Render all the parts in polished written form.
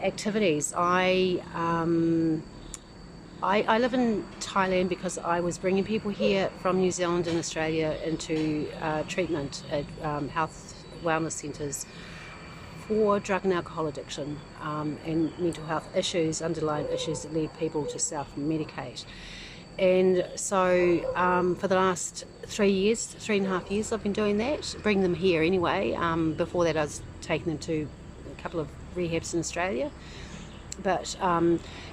activities. I live in Thailand because I was bringing people here from New Zealand and Australia into treatment at health wellness centres for drug and alcohol addiction and mental health issues, underlying issues that lead people to self-medicate. And so for the last 3.5 years, I've been doing that, bring them here anyway. Before that I was taking them to a couple of rehabs in Australia. But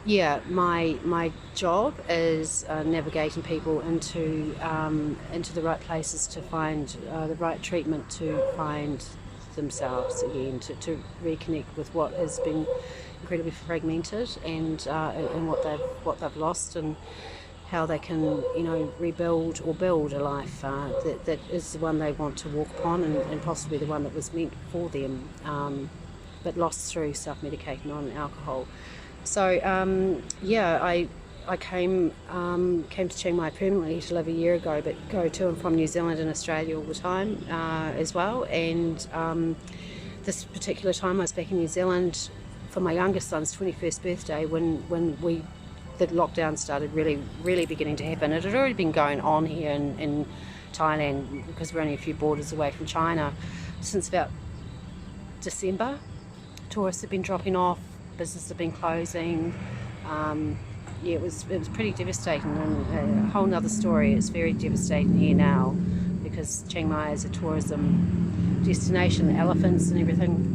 yeah, my job is navigating people into the right places to find the right treatment, to find themselves again, to reconnect with what has been incredibly fragmented and what they've lost, and how they can rebuild or build a life that is the one they want to walk upon, and possibly the one that was meant for them. But lost through self-medicating on alcohol. So yeah, I came to Chiang Mai permanently to live a year ago, but go to and from New Zealand and Australia all the time as well. And this particular time I was back in New Zealand for my youngest son's 21st birthday when the lockdown started really beginning to happen. It had already been going on here in Thailand, because we're only a few borders away from China, since about December. Tourists have been dropping off, businesses have been closing. Yeah, it was pretty devastating, and a whole nother story. It's very devastating here now because Chiang Mai is a tourism destination, elephants and everything.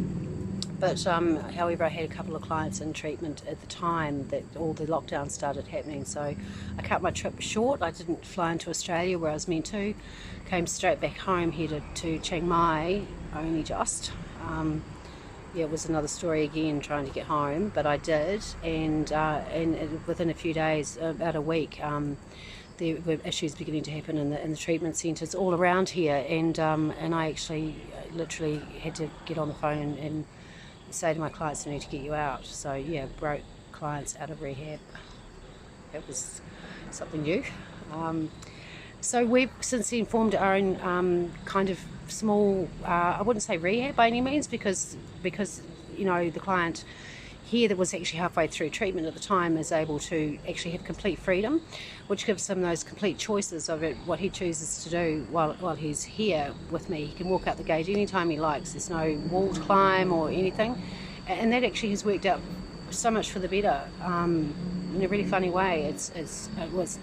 But however, I had a couple of clients in treatment at the time that all the lockdown started happening, so I cut my trip short. I didn't fly into Australia where I was meant to. Came straight back home, headed to Chiang Mai, only just. Yeah, it was another story again, trying to get home, but I did, and within a few days, about a week, there were issues beginning to happen in the treatment centres all around here, and I actually literally had to get on the phone and say to my clients, I need to get you out. So yeah, broke clients out of rehab. It was something new. So we've since then formed our own kind of small, I wouldn't say rehab by any means, because the client here that was actually halfway through treatment at the time is able to actually have complete freedom, which gives him those complete choices of what he chooses to do while he's here with me. He can walk out the gate anytime he likes. There's no wall to climb or anything, and that actually has worked out so much for the better. In a really funny way. It's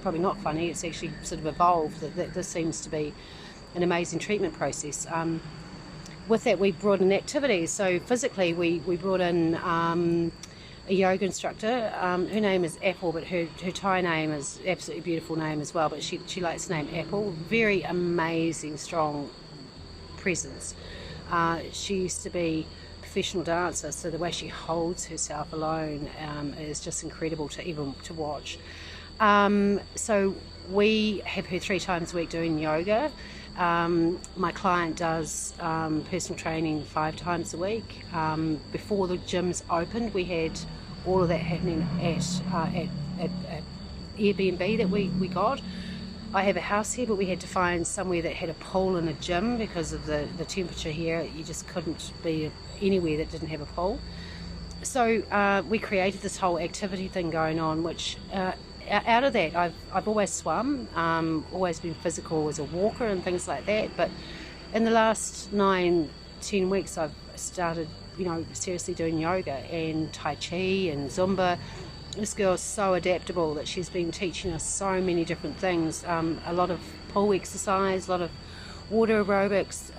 probably not funny. It's actually sort of evolved that this seems to be an amazing treatment process. With that, we brought in activities. So physically, we brought in a yoga instructor. Her name is Apple, but her Thai name is absolutely beautiful name as well. But she likes the name Apple. Very amazing, strong presence. She used to be professional dancer, so the way she holds herself alone is just incredible to watch. So we have her 3 times a week doing yoga. My client does personal training 5 times a week. Before the gyms opened, we had all of that happening at Airbnb that we got. I have a house here, but we had to find somewhere that had a pool and a gym because of the temperature here. You just couldn't be anywhere that didn't have a pool. So we created this whole activity thing going on, which out of that I've always swum, always been physical as a walker and things like that. But in the last 9-10 weeks, I've started, seriously doing yoga and Tai Chi and Zumba. This girl's so adaptable that she's been teaching us so many different things. A lot of pool exercise, a lot of water aerobics,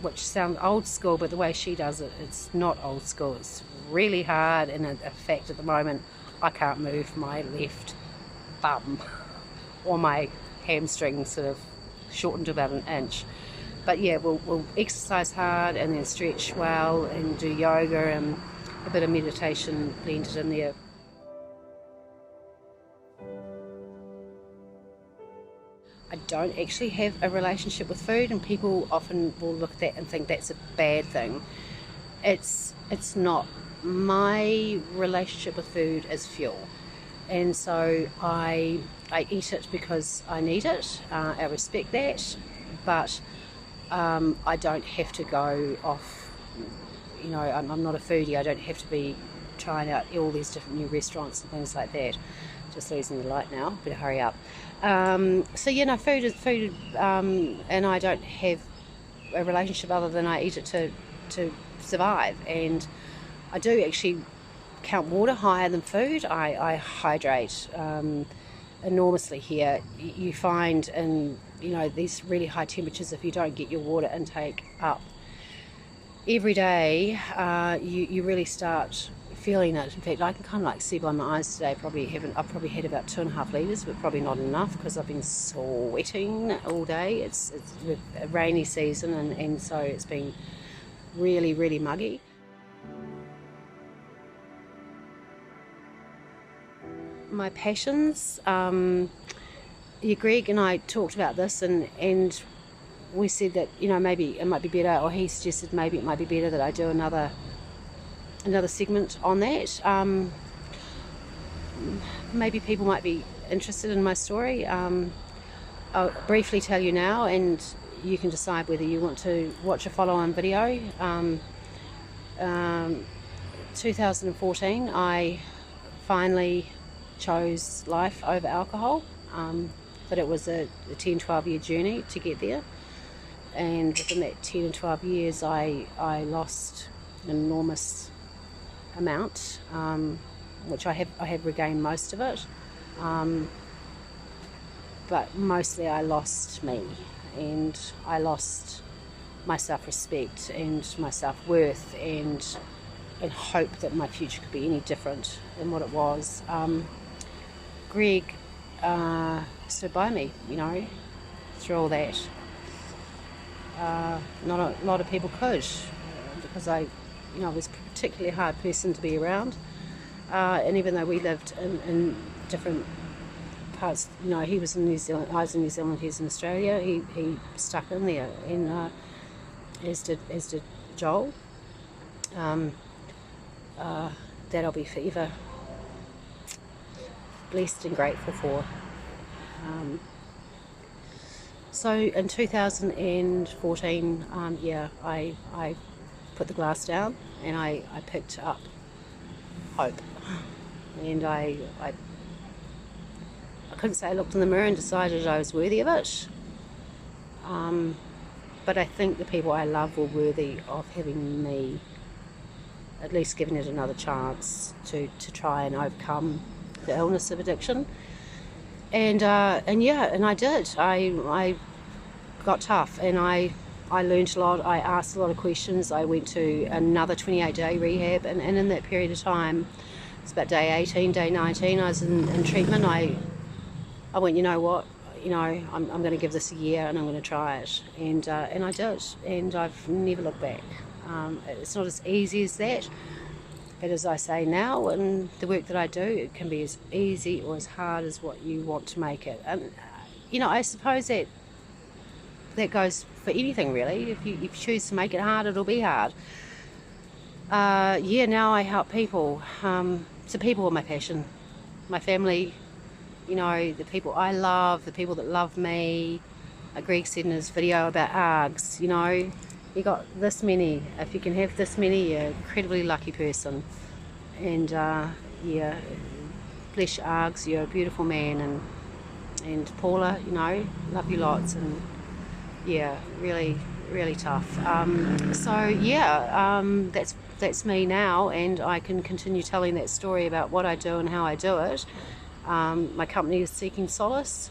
which sound old school, but the way she does it, it's not old school. It's really hard, and in fact at the moment I can't move my left thumb or my hamstring sort of shortened to about 1 inch. But yeah, we'll exercise hard and then stretch well and do yoga and a bit of meditation blended in there. I don't actually have a relationship with food, and people often will look at that and think that's a bad thing. It's not. My relationship with food is fuel, and so I eat it because I need it. I respect that, but I don't have to go off. I'm not a foodie. I don't have to be trying out all these different new restaurants and things like that. Just losing the light now, better hurry up. So yeah, no, food is food, and I don't have a relationship other than I eat it to survive. And I do actually count water higher than food. I hydrate enormously here. You find in these really high temperatures, if you don't get your water intake up every day, you really start feeling it. In fact, I can kind of like see by my eyes today, I've probably had about 2.5 litres, but probably not enough because I've been sweating all day. It's a rainy season, and so it's been really, really muggy. My passions, Greg and I talked about this, and we said that maybe it might be better, or he suggested maybe it might be better that I do another segment on that. Maybe people might be interested in my story. I'll briefly tell you now, and you can decide whether you want to watch a follow-on video. 2014, I finally chose life over alcohol, but it was a 10-12 year journey to get there, and within that 10 and 12 years I lost an enormous amount, which I have regained most of it, but mostly I lost me, and I lost my self-respect and my self-worth, and hope that my future could be any different than what it was. Greg stood by me, through all that. Not a lot of people could, because I was a particularly hard person to be around. And even though we lived in different parts, he was in New Zealand, I was in New Zealand, he's in Australia. He stuck in there, and as did Joel. That I'll be forever blessed and grateful for. So in 2014, I put the glass down, and I picked up hope, and I couldn't say I looked in the mirror and decided I was worthy of it, but I think the people I love were worthy of having me at least giving it another chance to try and overcome the illness of addiction. And I did. I got tough, and I learned a lot. I asked a lot of questions. I went to another 28-day rehab, and in that period of time, it's about day 18, day 19, I was in treatment. I went, you know what, I'm going to give this a year, and I'm going to try it, and I did, and I've never looked back. It's not as easy as that, but as I say now, in the work that I do, it can be as easy or as hard as what you want to make it. And I suppose that goes for anything really. If you choose to make it hard, it'll be hard. Now I help people. So people are my passion, my family, the people I love, the people that love me. Greg said in his video about ARGs, you got this many. If you can have this many, you're an incredibly lucky person. And bless your ARGs, you're a beautiful man. And Paula, love you lots. And really, really tough. That's me now, and I can continue telling that story about what I do and how I do it. My company is Seeking Solace.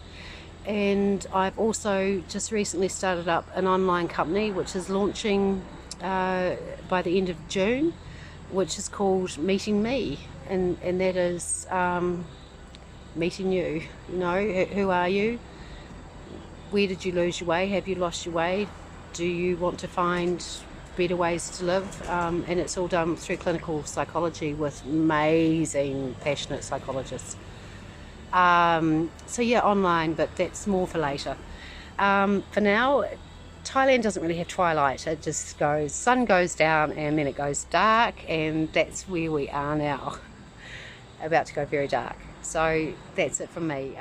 And I've also just recently started up an online company which is launching by the end of June, which is called Meeting Me, and that is meeting you. Who are you? Where did you lose your way? Have you lost your way? Do you want to find better ways to live? And it's all done through clinical psychology with amazing, passionate psychologists. Online, but that's more for later. For now, Thailand doesn't really have twilight. It just goes, sun goes down and then it goes dark, and that's where we are now. About to go very dark. So that's it from me.